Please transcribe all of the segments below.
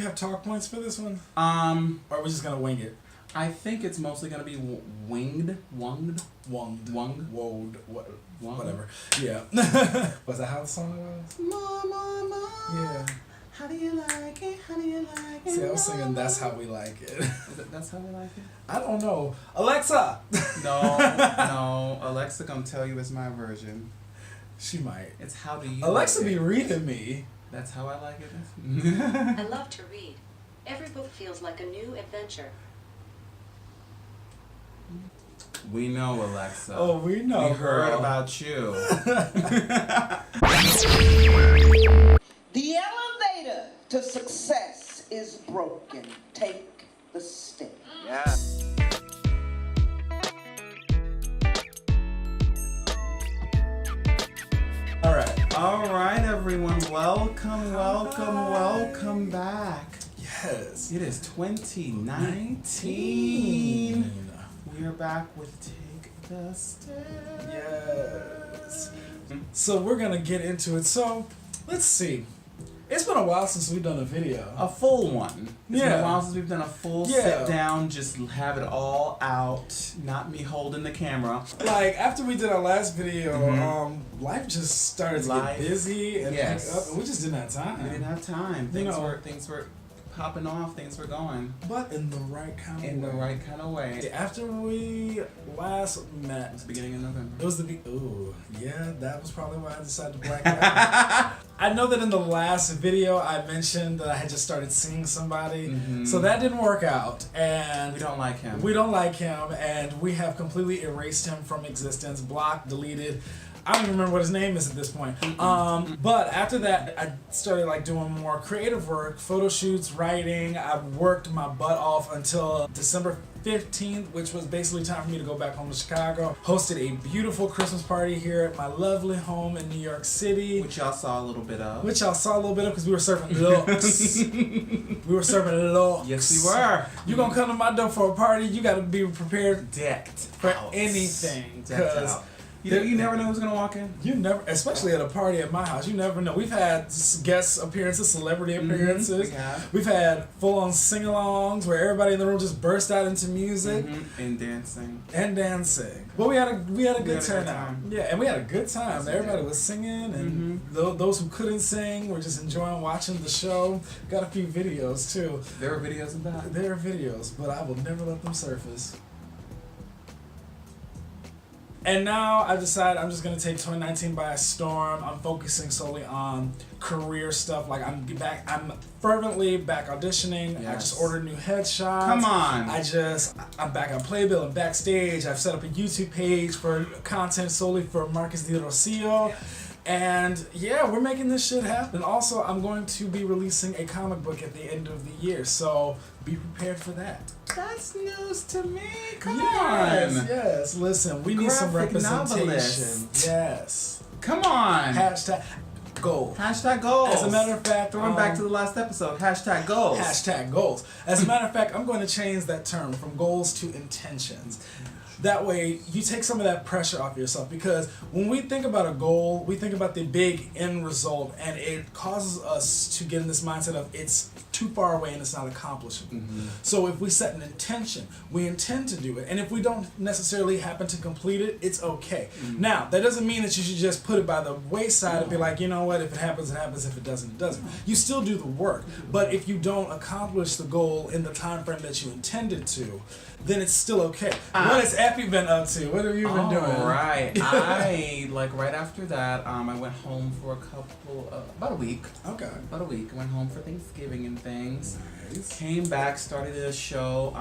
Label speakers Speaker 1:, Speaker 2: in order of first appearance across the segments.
Speaker 1: have talk points for this one? Or are we just gonna wing it?
Speaker 2: I think it's mostly gonna be winged.
Speaker 1: Whatever. Yeah. Was that how the song was?
Speaker 2: Mama.
Speaker 1: Yeah.
Speaker 2: How do you like it? How do you like it?
Speaker 1: See, I was singing That's How We Like It.
Speaker 2: That's how we like it?
Speaker 1: I don't know. Alexa!
Speaker 2: No. Alexa gonna tell you it's my version.
Speaker 1: She might.
Speaker 2: It's how do you
Speaker 1: Alexa
Speaker 2: like
Speaker 1: be
Speaker 2: it?
Speaker 1: reading me.
Speaker 2: That's how I like it.
Speaker 3: I love to read. Every book feels like a new adventure.
Speaker 2: We know, Alexa.
Speaker 1: Oh, we know.
Speaker 2: We heard
Speaker 1: girl.
Speaker 2: about you.
Speaker 4: The elevator to success is broken. Take the step.
Speaker 5: Yeah.
Speaker 2: All right, everyone. Welcome back.
Speaker 1: Yes.
Speaker 2: It is 2019. We are back with Take the Step.
Speaker 1: Yes. So we're gonna get into it. So let's see. It's been a while since we've done a video.
Speaker 2: A full one. It's been
Speaker 1: Yeah.
Speaker 2: a while since we've done a full sit down, just have it all out, not me holding the camera.
Speaker 1: Like after we did our last video, life just started to get busy and pick up, and we just didn't have time.
Speaker 2: We didn't have time. Things were popping off, things were going.
Speaker 1: But in the right kind of way.
Speaker 2: In the right kind of way.
Speaker 1: After we last met,
Speaker 2: It was the beginning of November.
Speaker 1: it was that was probably why I decided to black out. I know that in the last video I mentioned that I had just started seeing somebody, so that didn't work out, and
Speaker 2: we don't like him.
Speaker 1: We don't like him, and we have completely erased him from existence, blocked, deleted. I don't even remember what his name is at this point. But after that, I started like doing more creative work, photo shoots, writing. I worked my butt off until December 15th, which was basically time for me to go back home to Chicago. Hosted a beautiful Christmas party here at my lovely home in New York City.
Speaker 2: Which y'all saw a little bit of.
Speaker 1: Because we were serving looks. We were serving looks.
Speaker 2: Yes, we were.
Speaker 1: You gonna come to my door for a party, you gotta be prepared
Speaker 2: Decked
Speaker 1: for
Speaker 2: out.
Speaker 1: anything.
Speaker 2: Decked out. You never know who's gonna walk in.
Speaker 1: You never, especially at a party at my house, you never know. We've had guest appearances, celebrity appearances. We've had full-on sing-alongs where everybody in the room just burst out into music
Speaker 2: and dancing.
Speaker 1: But we had a good turnout. Yeah, and we had a good time.
Speaker 2: Yes,
Speaker 1: everybody was singing, and those who couldn't sing were just enjoying watching the show. Got a few videos too.
Speaker 2: There were videos of that.
Speaker 1: There are videos, but I will never let them surface. And now I've decided I'm just going to take 2019 by a storm. I'm focusing solely on career stuff. Like I'm fervently back auditioning.
Speaker 2: Yes.
Speaker 1: I just ordered new headshots.
Speaker 2: Come on.
Speaker 1: I'm back on Playbill and backstage. I've set up a YouTube page for content solely for Marcus de Rocio. And yeah, we're making this shit happen. Also, I'm going to be releasing a comic book at the end of the year, so be prepared for that.
Speaker 2: That's news to me. Come
Speaker 1: on.
Speaker 2: Yes.
Speaker 1: Listen, we need some
Speaker 2: Graphic
Speaker 1: representation.
Speaker 2: novelist.
Speaker 1: Yes.
Speaker 2: Come on.
Speaker 1: Hashtag goals.
Speaker 2: Hashtag goals.
Speaker 1: As a matter of fact,
Speaker 2: throwing back to the last episode. Hashtag goals.
Speaker 1: Hashtag goals. As a matter of fact, I'm going to change that term from goals to intentions. That way, you take some of that pressure off yourself, because when we think about a goal, we think about the big end result, and it causes us to get in this mindset of it's too far away and it's not accomplishable. So if we set an intention, we intend to do it, and if we don't necessarily happen to complete it, it's okay. Now, that doesn't mean that you should just put it by the wayside and be like, you know what, if it happens, it happens, if it doesn't, it doesn't. You still do the work, but if you don't accomplish the goal in the time frame that you intended to, then it's still okay. What has Effie been up to? What have you been doing?
Speaker 2: Right. Right after that, I went home for about a week.
Speaker 1: Okay.
Speaker 2: About a week. I went home for Thanksgiving and things.
Speaker 1: Nice.
Speaker 2: Came back, started a show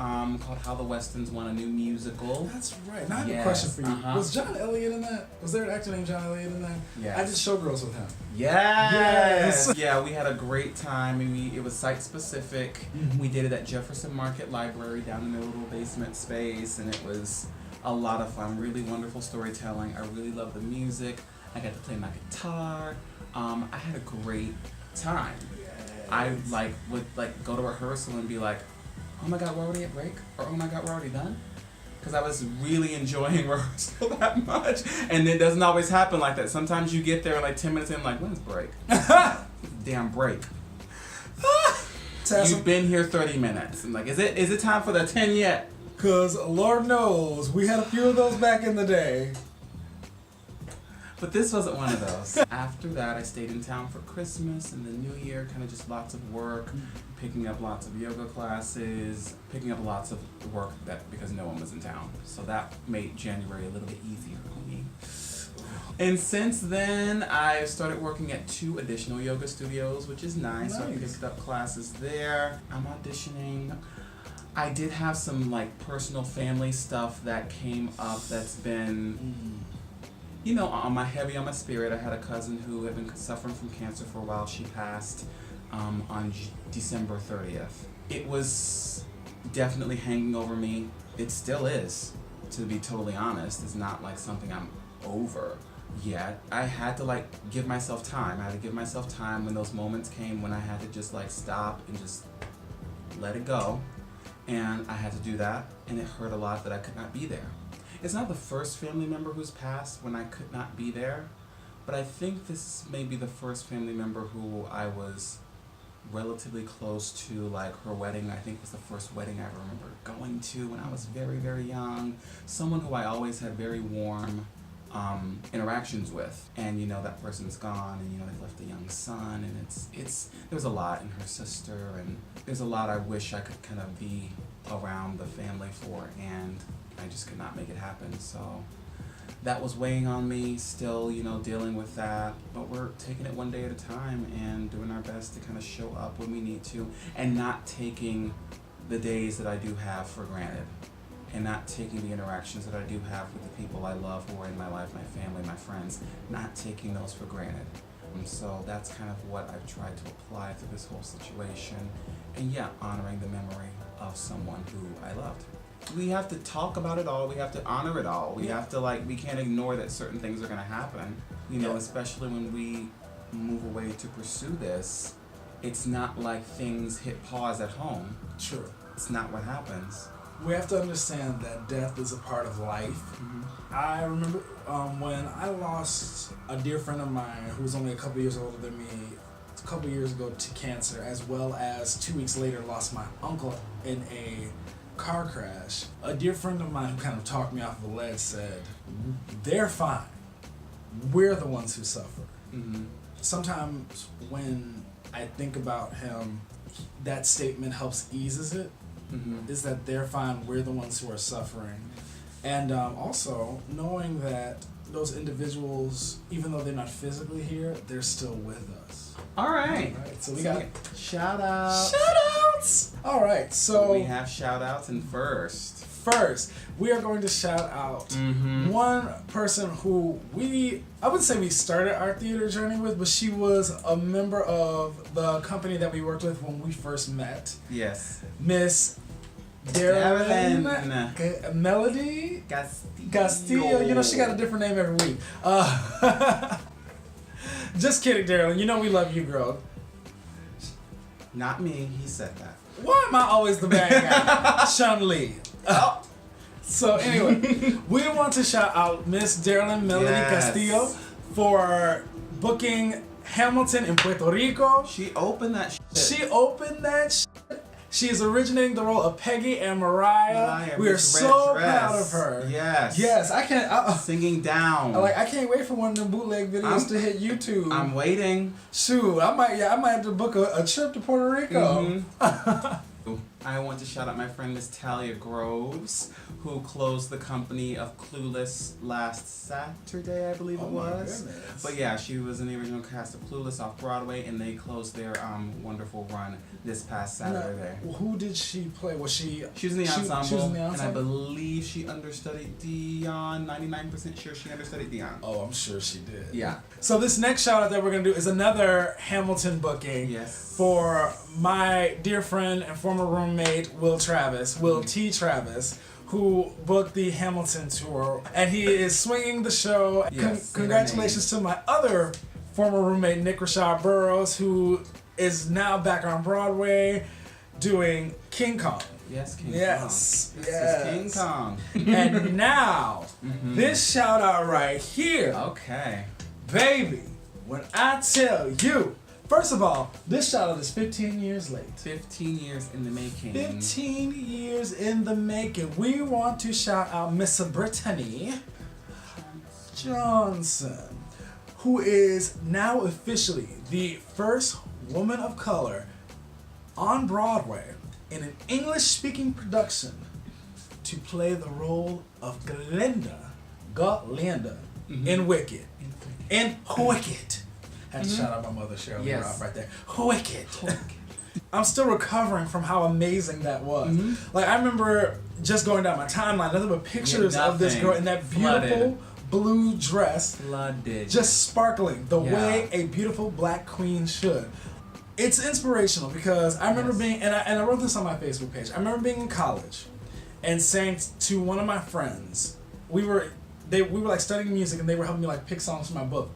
Speaker 2: called How the Westons Won, a new musical.
Speaker 1: That's right. Now I have a question for you. Was John Elliott in that? Was there an actor named John Elliott in that?
Speaker 2: Yes.
Speaker 1: I did Showgirls with him.
Speaker 2: Yes. Yeah, we had a great time. It was site specific. We did it at Jefferson Market Library down in their little basement space, and it was a lot of fun. Really wonderful storytelling. I really love the music. I got to play my guitar. I had a great time. I would go to rehearsal and be like, oh my god, we're already at break, or oh my god, we're already done. Because I was really enjoying rehearsal that much. And it doesn't always happen like that. Sometimes you get there like 10 minutes in, like, when's break? Damn break. You've been here 30 minutes. I'm like, is it time for the 10 yet?
Speaker 1: Because Lord knows, we had a few of those back in the day.
Speaker 2: But this wasn't one of those. After that, I stayed in town for Christmas and the New Year, kind of just lots of work, picking up lots of yoga classes, picking up lots of work because no one was in town. So that made January a little bit easier for me. And since then, I've started working at 2 additional yoga studios, which is nice. So I picked up classes there. I'm auditioning. I did have some like personal family stuff that came up that's been, you know, heavy on my spirit. I had a cousin who had been suffering from cancer for a while. She passed on December 30th. It was definitely hanging over me. It still is, to be totally honest. It's not like something I'm over yet. I had to like give myself time. I had to give myself time when those moments came when I had to just like stop and just let it go. And I had to do that, and it hurt a lot that I could not be there. It's not the first family member who's passed when I could not be there, but I think this may be the first family member who I was relatively close to. Like her wedding, I think was the first wedding I remember going to when I was very, very young. Someone who I always had very warm interactions with, and you know that person's gone, and you know they left a young son, and it's there's a lot, and her sister, and there's a lot I wish I could kind of be around the family for, and I just could not make it happen. So that was weighing on me, still, you know, dealing with that, but we're taking it one day at a time and doing our best to kind of show up when we need to, and not taking the days that I do have for granted, and not taking the interactions that I do have with the people I love who are in my life, my family, my friends, not taking those for granted. And so that's kind of what I've tried to apply to this whole situation. And yeah, honoring the memory of someone who I loved. We have to talk about it all. We have to honor it all. We have to we can't ignore that certain things are going to happen. You know, especially when we move away to pursue this, it's not like things hit pause at home.
Speaker 1: True.
Speaker 2: It's not what happens.
Speaker 1: We have to understand that death is a part of life. Mm-hmm. I remember when I lost a dear friend of mine who was only a couple years older than me a couple years ago to cancer, as well as 2 weeks later lost my uncle in a car crash. A dear friend of mine who kind of talked me off of the ledge said, they're fine. We're the ones who suffer. Mm-hmm. Sometimes when I think about him, that statement helps eases it. Mm-hmm. Is that they're fine, we're the ones who are suffering. And also knowing that those individuals, even though they're not physically here, they're still with us.
Speaker 2: All right.
Speaker 1: So we got
Speaker 2: shout outs.
Speaker 1: Shout outs. All right. So
Speaker 2: we have shout outs, and first
Speaker 1: we are going to shout out one person who I wouldn't say we started our theater journey with, but she was a member of the company that we worked with when we first met.
Speaker 2: Yes.
Speaker 1: Miss Darylyn Melody Castillo. You know, she got a different name every week. Just kidding, Darylyn. You know we love you, girl.
Speaker 2: Not me. He said that.
Speaker 1: Why am I always the bad guy? Sean Lee. So anyway, we want to shout out Miss Darylyn Melody Castillo for booking Hamilton in Puerto Rico.
Speaker 2: She opened that shit.
Speaker 1: She is originating the role of Peggy and Mariah. We are so proud of her. Yes. I can't.
Speaker 2: Singing down.
Speaker 1: I can't wait for one of them bootleg videos to hit YouTube.
Speaker 2: I'm waiting.
Speaker 1: Shoot, I might have to book a trip to Puerto Rico.
Speaker 2: I want to shout out my friend Miss Talia Groves, who closed the company of Clueless last Saturday, I believe it was.
Speaker 1: Goodness.
Speaker 2: But yeah, she was in the original cast of Clueless off Broadway, and they closed their wonderful run this past Saturday.
Speaker 1: Now, who did she play? Was she?
Speaker 2: She was in the ensemble,
Speaker 1: she was in the ensemble,
Speaker 2: and I believe she understudied Dion. 99% sure she understudied Dion.
Speaker 1: Oh, I'm sure she did.
Speaker 2: Yeah.
Speaker 1: So this next shout out that we're gonna do is another Hamilton booking.
Speaker 2: Yes.
Speaker 1: For my dear friend and former roommate Will T. Travis, who booked the Hamilton tour, and he is swinging the show.
Speaker 2: Yes,
Speaker 1: Congratulations to my other former roommate Nick Rashad Burroughs, who is now back on Broadway doing King Kong.
Speaker 2: Yes, King Kong.
Speaker 1: Yes.
Speaker 2: This is King Kong.
Speaker 1: And now, this shout out right here.
Speaker 2: Okay.
Speaker 1: Baby, when I tell you First of all, this shout out is 15 years late.
Speaker 2: 15 years in the making.
Speaker 1: 15 years in the making. We want to shout out Miss Brittany Johnson, who is now officially the first woman of color on Broadway in an English-speaking production to play the role of Glinda in Wicked. In Wicked. Had to shout out my mother, Cheryl.
Speaker 2: Yes.
Speaker 1: Right there. Wicked. I'm still recovering from how amazing that was. Like, I remember just going down my timeline, nothing but pictures of this girl in that beautiful blue dress.
Speaker 2: Flooded.
Speaker 1: Just sparkling the way a beautiful black queen should. It's inspirational because I remember being, and I wrote this on my Facebook page, I remember being in college and saying to one of my friends, we were like studying music and they were helping me like pick songs from my book.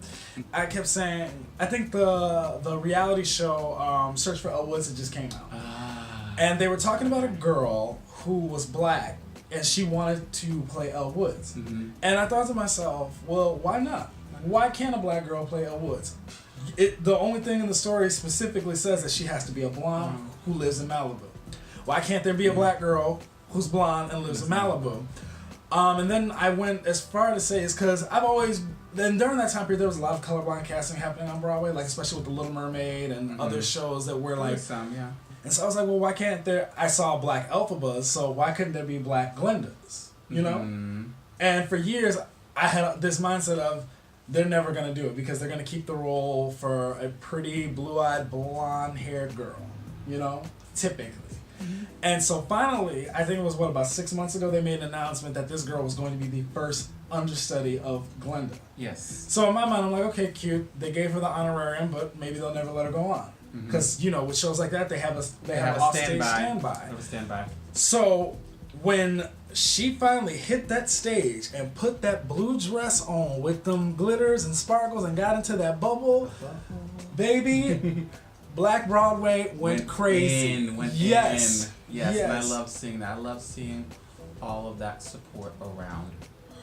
Speaker 1: I kept saying, I think the reality show Search for Elle Woods had just came out. And they were talking about a girl who was black and she wanted to play Elle Woods. And I thought to myself, well, why not? Why can't a black girl play Elle Woods? The only thing in the story specifically says that she has to be a blonde who lives in Malibu. Why can't there be a black girl who's blonde and lives in Malibu? And then I went as far to say is because I've always, then during that time period, there was a lot of colorblind casting happening on Broadway, like especially with The Little Mermaid and other shows that were like, and so I was like, well, why can't there, I saw black Elphabas, so why couldn't there be black Glindas, you know? And for years, I had this mindset of, they're never going to do it because they're going to keep the role for a pretty blue-eyed, blonde-haired girl, you know, typically. And so finally, I think it was, about 6 months ago, they made an announcement that this girl was going to be the first understudy of Glinda.
Speaker 2: Yes.
Speaker 1: So in my mind, I'm like, okay, cute. They gave her the honorarium, but maybe they'll never let her go on. Because, you know, with shows like that, they have a offstage standby. So when she finally hit that stage and put that blue dress on with them glitters and sparkles and got into that bubble, baby, Black Broadway went crazy.
Speaker 2: Yes, and I love seeing that. I love seeing all of that support around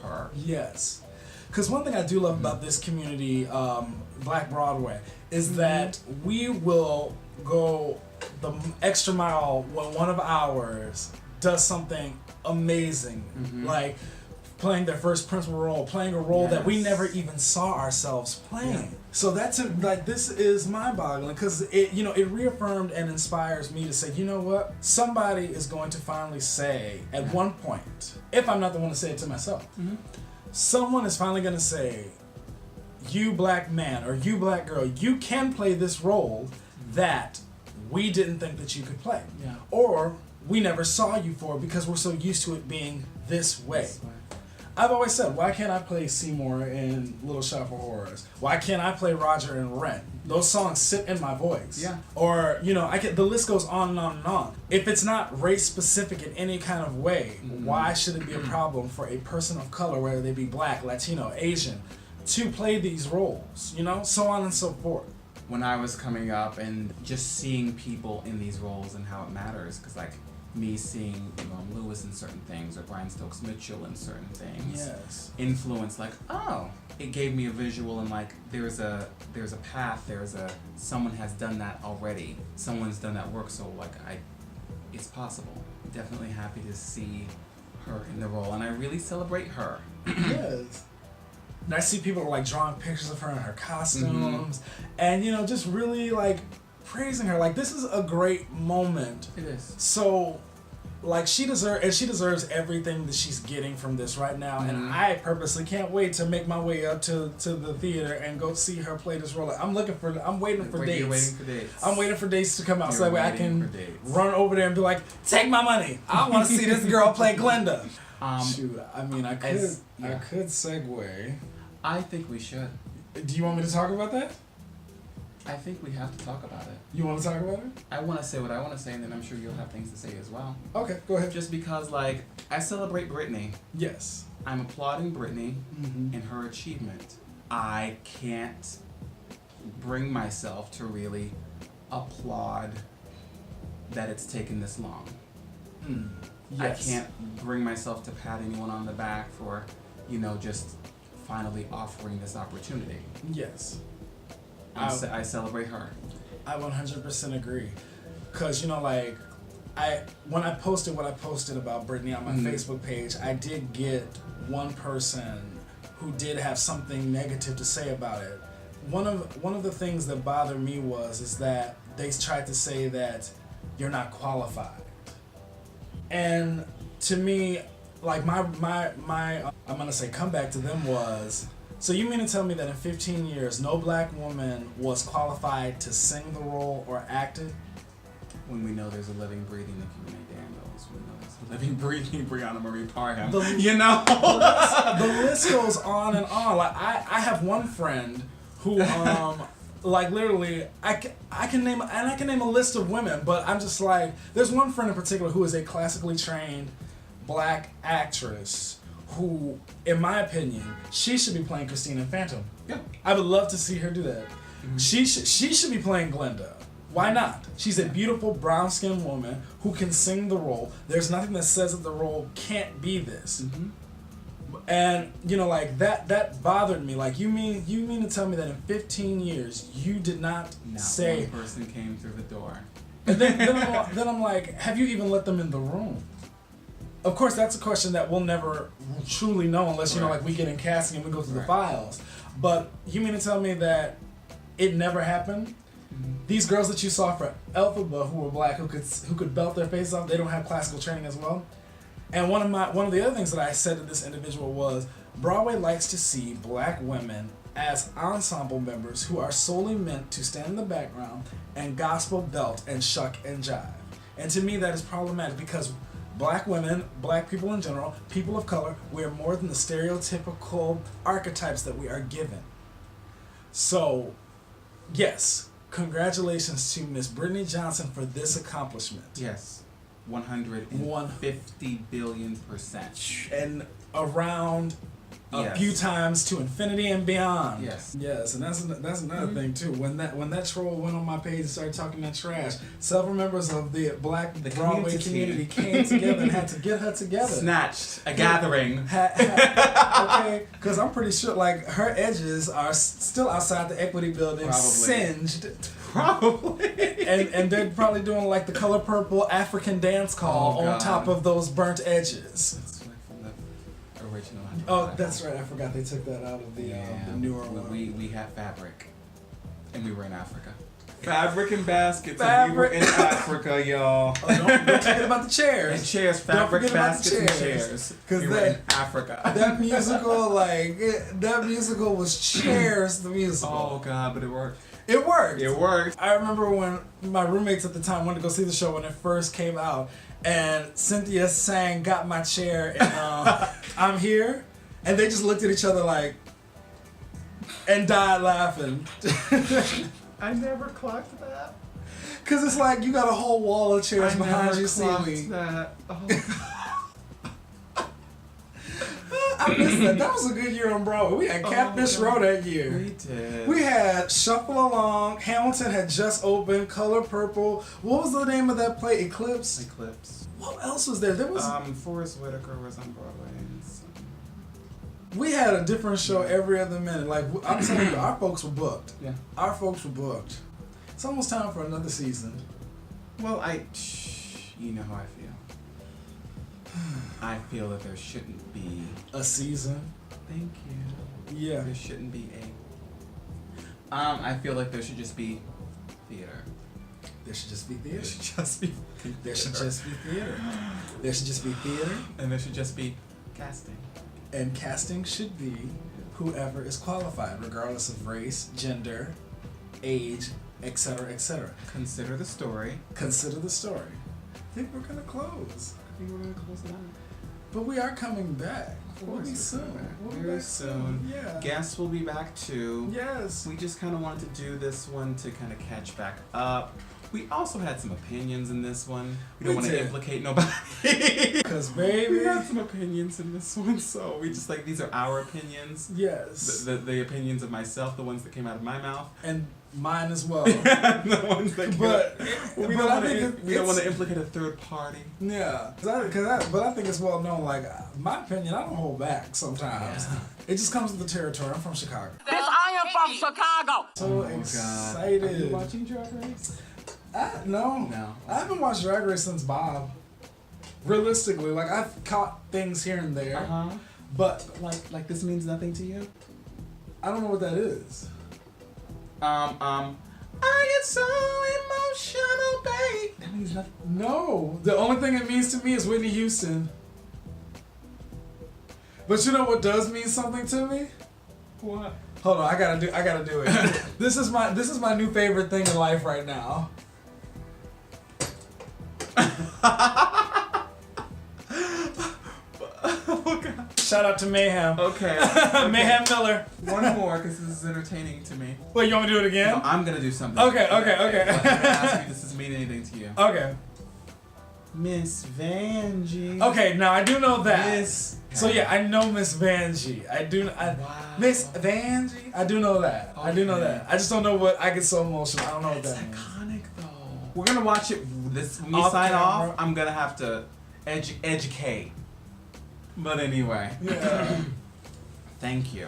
Speaker 2: her.
Speaker 1: Yes. Because one thing I do love about this community, Black Broadway, is that we will go the extra mile when one of ours does something amazing, like playing their first principal role, playing a role that we never even saw ourselves playing. So that's like, this is mind-boggling because it reaffirmed and inspires me to say, you know what, somebody is going to finally say at one point, if I'm not the one to say it to myself, someone is finally going to say, you black man or you black girl, you can play this role that we didn't think that you could play, or we never saw you for because we're so used to it being this way. I've always said, why can't I play Seymour in Little Shop of Horrors? Why can't I play Roger in Rent? Those songs sit in my voice. Or, you know, the list goes on and on and on. If it's not race specific in any kind of way, why should it be a problem for a person of color, whether they be black, Latino, Asian, to play these roles, you know? So on and so forth.
Speaker 2: When I was coming up and just seeing people in these roles and how it matters, because like, me seeing Lewis in certain things or Brian Stokes Mitchell in certain things influence, like, oh, it gave me a visual and like there's a path, someone has done that already, someone's done that work, so like it's possible. Definitely happy to see her in the role and I really celebrate her.
Speaker 1: Yes. And I see people like drawing pictures of her in her costumes and just really like praising her. Like, this is a great moment.
Speaker 2: It is.
Speaker 1: So, like, she deserves everything that she's getting from this right now. And I purposely can't wait to make my way up to the theater and go see her play this role. I'm waiting for dates.
Speaker 2: You're waiting for dates.
Speaker 1: I'm waiting for dates to come out so that way I can run over there and be like, take my money. I want to see this girl play Glinda. Shoot, I mean, I could segue.
Speaker 2: I think we should.
Speaker 1: Do you want me to talk about that?
Speaker 2: I think we have to talk about it.
Speaker 1: You want to talk about it?
Speaker 2: I want to say what I want to say, and then I'm sure you'll have things to say as well.
Speaker 1: Okay, go ahead.
Speaker 2: Just because, like, I celebrate Britney.
Speaker 1: Yes.
Speaker 2: I'm applauding Britney in her achievement. I can't bring myself to really applaud that it's taken this long. Yes. I can't bring myself to pat anyone on the back for, just finally offering this opportunity.
Speaker 1: Yes.
Speaker 2: I celebrate her.
Speaker 1: I 100% agree. Cause like when I posted what I posted about Britney on my Facebook page, I did get one person who did have something negative to say about it. One of the things that bothered me is that they tried to say that you're not qualified. And to me, like my I'm gonna say comeback to them was, so you mean to tell me that in 15 years no black woman was qualified to sing the role or act it?
Speaker 2: When we know there's a living, breathing Nicki Minaj Daniels, we know there's a living, breathing Brianna Marie Parham. The
Speaker 1: list goes on and on. Like I have one friend who like literally I can name a list of women, but I'm just like, there's one friend in particular who is a classically trained black actress who, in my opinion, she should be playing Christina in Phantom.
Speaker 2: Yeah,
Speaker 1: I would love to see her do that. Mm-hmm. She should be playing Glinda. Why not? She's a beautiful brown-skinned woman who can sing the role. There's nothing that says that the role can't be this. Mm-hmm. And like that bothered me. Like you mean to tell me that in 15 years you did not say
Speaker 2: one person came through the door.
Speaker 1: And then I'm like, have you even let them in the room? Of course, that's a question that we'll never truly know unless like we get in casting and we go through the files. But you mean to tell me that it never happened? Mm-hmm. These girls that you saw for Elphaba who were black, who could belt their faces off, they don't have classical training as well. And one of the other things that I said to this individual was, Broadway likes to see black women as ensemble members who are solely meant to stand in the background and gospel belt and shuck and jive. And to me that is problematic because black women, black people in general, people of color, we're more than the stereotypical archetypes that we are given. So, yes, congratulations to Miss Brittany Johnson for this accomplishment.
Speaker 2: Yes, 150 billion%.
Speaker 1: And around a few times to infinity and beyond.
Speaker 2: Yes.
Speaker 1: Yes, and that's another thing too. When that troll went on my page and started talking that trash, several members of the black Broadway community came together and had to get her together.
Speaker 2: Snatched a gathering.
Speaker 1: Okay, because I'm pretty sure like her edges are still outside the Equity Building,
Speaker 2: probably.
Speaker 1: Singed.
Speaker 2: Probably.
Speaker 1: and they're probably doing like the Color Purple African dance call on top of those burnt edges.
Speaker 2: Original.
Speaker 1: Oh, that's right. I forgot they took that out of the newer one.
Speaker 2: We had fabric, and we were in Africa. Fabric and baskets, and we were in Africa, y'all.
Speaker 1: Oh, don't forget about the chairs.
Speaker 2: And chairs, fabric, baskets, and chairs.
Speaker 1: Because
Speaker 2: we were in Africa.
Speaker 1: That musical was Chairs, the musical.
Speaker 2: Oh God, but it worked.
Speaker 1: It worked.
Speaker 2: It worked.
Speaker 1: I remember when my roommates at the time wanted to go see the show when it first came out. And Cynthia sang "Got My Chair" and "I'm Here," and they just looked at each other like, and died laughing.
Speaker 2: I never clocked that.
Speaker 1: Cause it's like you got a whole wall of chairs behind you.
Speaker 2: Clocked that. Oh.
Speaker 1: I missed that. That was a good year on Broadway. We had Catfish Row that year.
Speaker 2: We did.
Speaker 1: We had Shuffle Along. Hamilton had just opened. Color Purple. What was the name of that play? Eclipse. What else was there? There was
Speaker 2: Forrest Whitaker was on Broadway.
Speaker 1: We had a different show every other minute. Like I'm telling you, our folks were booked.
Speaker 2: Yeah.
Speaker 1: Our folks were booked. It's almost time for another season.
Speaker 2: Well, you know how I feel. I feel that there shouldn't be
Speaker 1: a season.
Speaker 2: Thank you.
Speaker 1: Yeah.
Speaker 2: There shouldn't be a. I feel like there should just be theater.
Speaker 1: There should just be theater.
Speaker 2: There should just be.
Speaker 1: There should just be theater. There should just be theater.
Speaker 2: And there should just be casting.
Speaker 1: And casting should be whoever is qualified, regardless of race, gender, age, etc., etc.
Speaker 2: Consider the story.
Speaker 1: Consider the story. I think we're gonna close.
Speaker 2: It out.
Speaker 1: But we are coming back. We'll be soon.
Speaker 2: Very soon.
Speaker 1: Yeah.
Speaker 2: Guests will be back too.
Speaker 1: Yes.
Speaker 2: We just kind of wanted to do this one to kind of catch back up. We also had some opinions in this one. We don't want to implicate nobody.
Speaker 1: Because, baby,
Speaker 2: we had some opinions in this one, so we just like, these are our opinions.
Speaker 1: Yes.
Speaker 2: The opinions of myself, the ones that came out of my mouth.
Speaker 1: And Mine as well.
Speaker 2: The ones that
Speaker 1: But
Speaker 2: we don't want to implicate a third party.
Speaker 1: Yeah, but I think it's well known. Like, my opinion, I don't hold back sometimes.
Speaker 2: Yeah.
Speaker 1: It just comes with the territory. I'm from Chicago.
Speaker 4: I am from Chicago.
Speaker 1: So
Speaker 2: God.
Speaker 1: excited.
Speaker 2: Are you watching Drag Race?
Speaker 1: No. I haven't watched Drag Race since Bob. Realistically, like, I've caught things here and there. But
Speaker 2: like this means nothing to you?
Speaker 1: I don't know what that is.
Speaker 2: I get so emotional, babe. That means nothing.
Speaker 1: No, the only thing it means to me is Whitney Houston. But you know what does mean something to me?
Speaker 2: What?
Speaker 1: Hold on, I gotta do it. This is my new favorite thing in life right now.
Speaker 2: Oh God.
Speaker 1: Shout out to Mayhem.
Speaker 2: Okay.
Speaker 1: Mayhem Miller.
Speaker 2: One more, because this is entertaining to me.
Speaker 1: Wait, you want me to do it again?
Speaker 2: No, I'm gonna do something.
Speaker 1: Okay.
Speaker 2: But I'm gonna ask you, does this mean anything to you?
Speaker 1: Okay.
Speaker 2: Miss Vanjie.
Speaker 1: Okay, now I do know that.
Speaker 2: Miss.
Speaker 1: So yeah, I know Miss Vanjie.
Speaker 2: Wow.
Speaker 1: Miss Vanjie. I do know that. I do know that. I just don't know what. I get so emotional. I don't know what
Speaker 2: It's
Speaker 1: that means.
Speaker 2: iconic though. We're gonna watch it. When we
Speaker 1: Off
Speaker 2: sign
Speaker 1: camera.
Speaker 2: off, I'm gonna have to educate. But anyway.
Speaker 1: Yeah.
Speaker 2: Thank you.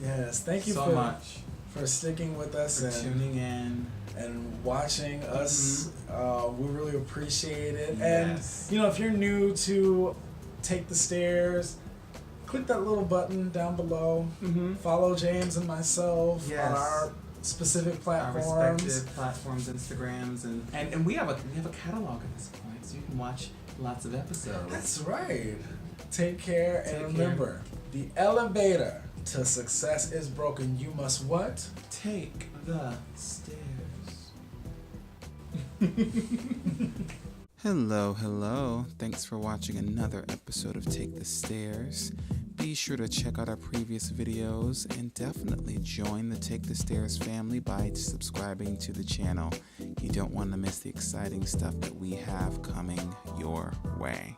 Speaker 1: Yes. Thank you
Speaker 2: so
Speaker 1: for
Speaker 2: much
Speaker 1: for sticking with us
Speaker 2: for
Speaker 1: and
Speaker 2: tuning in.
Speaker 1: and watching us. We really appreciate it.
Speaker 2: Yes.
Speaker 1: And you know, if you're new to Take the Stairs, click that little button down below. Follow James and myself
Speaker 2: Yes.
Speaker 1: on our specific
Speaker 2: Our
Speaker 1: platforms.
Speaker 2: respective platforms, Instagrams, and we have a catalog at this point, so you can watch lots of episodes.
Speaker 1: That's right. Take care and
Speaker 2: Take
Speaker 1: remember, the elevator to success is broken. You must what?
Speaker 2: Take the stairs. Hello. Thanks for watching another episode of Take the Stairs. Be sure to check out our previous videos and definitely join the Take the Stairs family by subscribing to the channel. You don't want to miss the exciting stuff that we have coming your way.